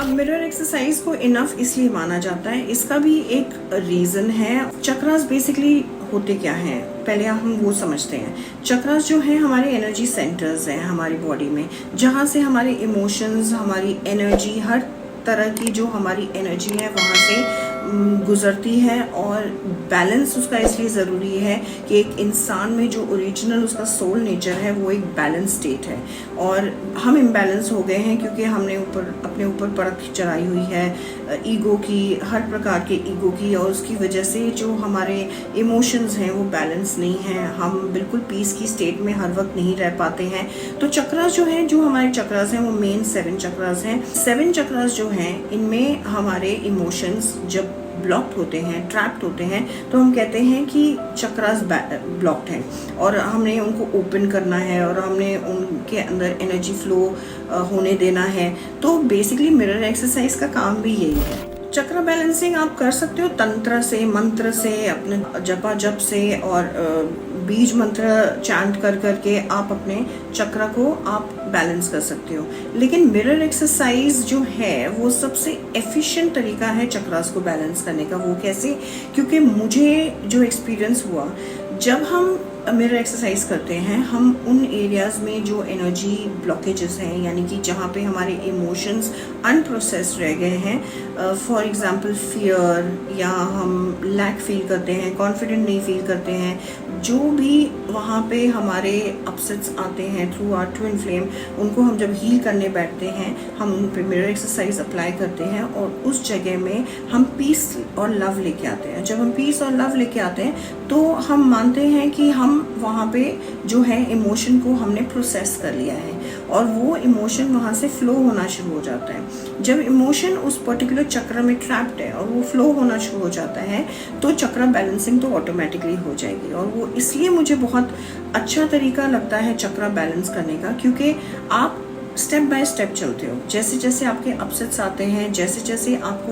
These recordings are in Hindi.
अब मिरर एक्सरसाइज को इनफ इसलिए माना जाता है, इसका भी एक रीज़न है। चक्रास बेसिकली होते क्या हैं, पहले हम वो समझते हैं। चक्रास जो है हमारे एनर्जी सेंटर्स हैं हमारी बॉडी में, जहाँ से हमारे इमोशंस, हमारी एनर्जी, हर तरह की जो हमारी एनर्जी है वहाँ से गुजरती है। और बैलेंस उसका इसलिए ज़रूरी है कि एक इंसान में जो ओरिजिनल उसका सोल नेचर है वो एक बैलेंस स्टेट है, और हम इम्बैलेंस हो गए हैं क्योंकि हमने अपने ऊपर परख चढ़ाई हुई है ईगो की, हर प्रकार के ईगो की, और उसकी वजह से जो हमारे इमोशंस हैं वो बैलेंस नहीं हैं। हम बिल्कुल पीस की स्टेट में हर वक्त नहीं रह पाते हैं। तो चक्रास जो हैं, जो हमारे चक्रास हैं वो मेन 7 चक्रास हैं। 7 चक्रास जो हैं इनमें हमारे इमोशंस जब ब्लॉक्ड होते हैं, ट्रैप्ड होते हैं, तो हम कहते हैं कि चक्रास ब्लॉक्ड हैं और हमने उनको ओपन करना है और हमने उनके अंदर एनर्जी फ्लो होने देना है। तो बेसिकली मिरर एक्सरसाइज का काम भी यही है। चक्र बैलेंसिंग आप कर सकते हो तंत्र से, मंत्र से, अपने जपा जप से, और बीज मंत्र चैंट कर करके आप अपने चक्र को आप बैलेंस कर सकते हो। लेकिन मिरर एक्सरसाइज जो है वो सबसे एफिशिएंट तरीका है चक्रास को बैलेंस करने का। वो कैसे? क्योंकि मुझे जो एक्सपीरियंस हुआ, जब हम मिरर एक्सरसाइज करते हैं, हम उन एरियाज़ में जो एनर्जी ब्लॉकेजेस हैं, यानी कि जहाँ पे हमारे इमोशंस अनप्रोसेस्ड रह गए हैं, फॉर एग्जांपल फियर, या हम लैक फील करते हैं, कॉन्फिडेंट नहीं फील करते हैं, जो भी वहाँ पे हमारे अपसेट्स आते हैं थ्रू आवर ट्विन फ्लेम, उनको हम जब हील करने बैठते हैं, हम उन पे मिरर एक्सरसाइज अप्लाई करते हैं और उस जगह में हम पीस और लव लेके आते हैं। जब हम पीस और लव लेके आते हैं तो हम मानते हैं कि हम वहाँ पे जो है इमोशन को हमने प्रोसेस कर लिया है और वो इमोशन वहाँ से फ्लो होना शुरू हो जाता है। जब इमोशन उस पर्टिकुलर चक्र में ट्रैप्ड है और वो फ्लो होना शुरू हो जाता है तो चक्र बैलेंसिंग तो ऑटोमेटिकली हो जाएगी। और वो इसलिए मुझे बहुत अच्छा तरीका लगता है चक्र बैलेंस करने का, क्योंकि आप स्टेप बाय स्टेप चलते हो। जैसे जैसे आपके अपसेट्स आते हैं, जैसे जैसे आप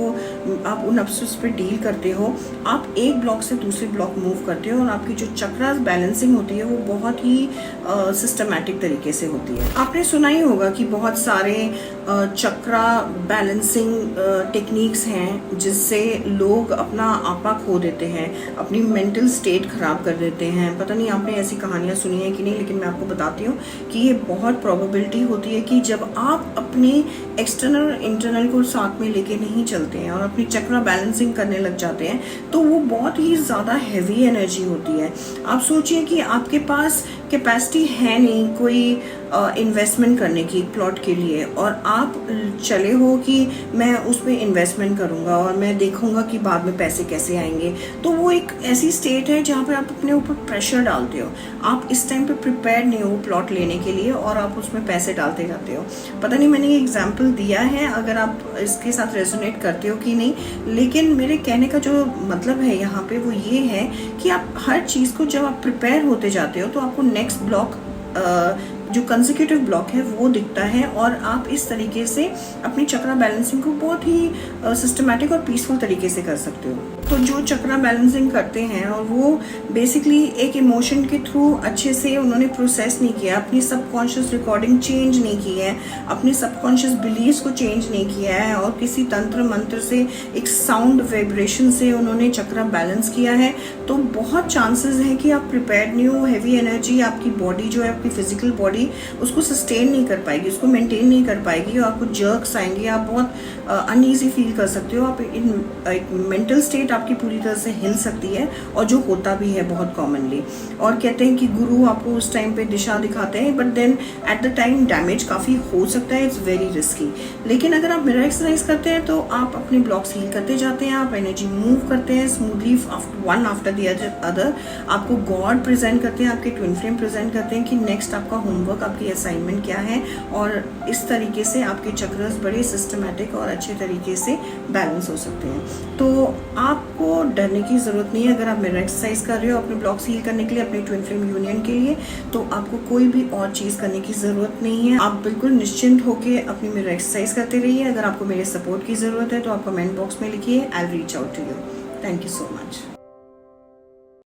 उन अपसेट्स पे डील करते हो, आप एक ब्लॉक से दूसरे ब्लॉक मूव करते हो और आपकी जो चक्रास बैलेंसिंग होती है वो बहुत ही सिस्टमैटिक तरीके से होती है। आपने सुना ही होगा कि बहुत सारे चक्रा बैलेंसिंग टेक्निक्स हैं जिससे लोग अपना आपा खो देते हैं, अपनी मेंटल स्टेट खराब कर देते हैं। पता नहीं आपने ऐसी कहानियाँ सुनी है कि नहीं, लेकिन मैं आपको बताती हूँ कि ये बहुत प्रोबेबिलिटी होती है कि जब आप अपने एक्सटर्नल और इंटरनल को साथ में लेके नहीं चलते हैं और अपनी चक्रा बैलेंसिंग करने लग जाते हैं तो वो बहुत ही ज़्यादा हैवी एनर्जी होती है। आप सोचिए कि आपके पास कैपेसिटी है नहीं कोई इन्वेस्टमेंट करने की प्लॉट के लिए, और आप चले हो कि मैं उसमें इन्वेस्टमेंट करूँगा और मैं देखूँगा कि बाद में पैसे कैसे आएंगे। तो वो एक ऐसी स्टेट है जहाँ पे आप अपने ऊपर प्रेशर डालते हो। आप इस टाइम पे प्रिपेयर नहीं हो प्लॉट लेने के लिए और आप उसमें पैसे डालते जाते हो। पता नहीं मैंने ये एग्जाम्पल दिया है, अगर आप इसके साथ रेजोनेट करते हो कि नहीं, लेकिन मेरे कहने का जो मतलब है यहाँ पे वो ये है कि आप हर चीज़ को जब आप प्रिपेयर होते जाते हो तो आपको नेक्स्ट ब्लॉक जो कंसेक्यूटिव ब्लॉक है वो दिखता है और आप इस तरीके से अपनी चक्रा बैलेंसिंग को बहुत ही सिस्टमैटिक और पीसफुल तरीके से कर सकते हो। तो जो चक्रा बैलेंसिंग करते हैं और वो बेसिकली एक इमोशन के थ्रू अच्छे से उन्होंने प्रोसेस नहीं किया, अपनी सबकॉन्शियस रिकॉर्डिंग चेंज नहीं की है, अपने सबकॉन्शियस बिलीव्स को चेंज नहीं किया है और किसी तंत्र मंत्र से एक साउंड वाइब्रेशन से उन्होंने चक्रा बैलेंस किया है, तो बहुत चांसेस है कि आप प्रिपेयर्ड नहीं हो। हैवी एनर्जी आपकी बॉडी जो है, आपकी फिजिकल बॉडी उसको सस्टेन नहीं कर पाएगी, उसको मेंटेन नहीं कर पाएगी और आपको जर्क्स आएंगे, आप बहुत अनईजी फील कर सकते हो। आप एक मेंटल स्टेट आपकी पूरी तरह से हिल सकती है और जो होता भी है बहुत कॉमनली। और कहते हैं कि गुरु आपको उस टाइम पे दिशा दिखाते हैं, but then at the time damage काफ़ी हो सकता है, इट्स वेरी रिस्की। लेकिन अगर आप मिरर एक्सरसाइज करते हैं तो आप अपने ब्लॉक्स हील करते जाते हैं, आप एनर्जी मूव करते हैं smoothly one after the other. आपको गॉड प्रेजेंट करते हैं, आपके ट्विन फ्लेम प्रेजेंट करते हैं कि नेक्स्ट आपका होमवर्क, आपकी असाइनमेंट क्या है, और इस तरीके से आपके चक्रास बड़े सिस्टमैटिक और अच्छे तरीके से बैलेंस हो सकते हैं। तो आपको डरने की ज़रूरत नहीं है। अगर आप मिरर एक्सरसाइज कर रहे हो अपने ब्लॉक्स हील करने के लिए, अपने ट्विन फ्लेम यूनियन के लिए, तो आपको कोई भी और चीज़ करने की ज़रूरत नहीं है। आप बिल्कुल निश्चिंत होकर अपनी मिरर एक्सरसाइज करते रहिए। अगर आपको मेरे सपोर्ट की ज़रूरत है तो आप कमेंट बॉक्स में लिखिए, I will reach out to you. Thank you so much.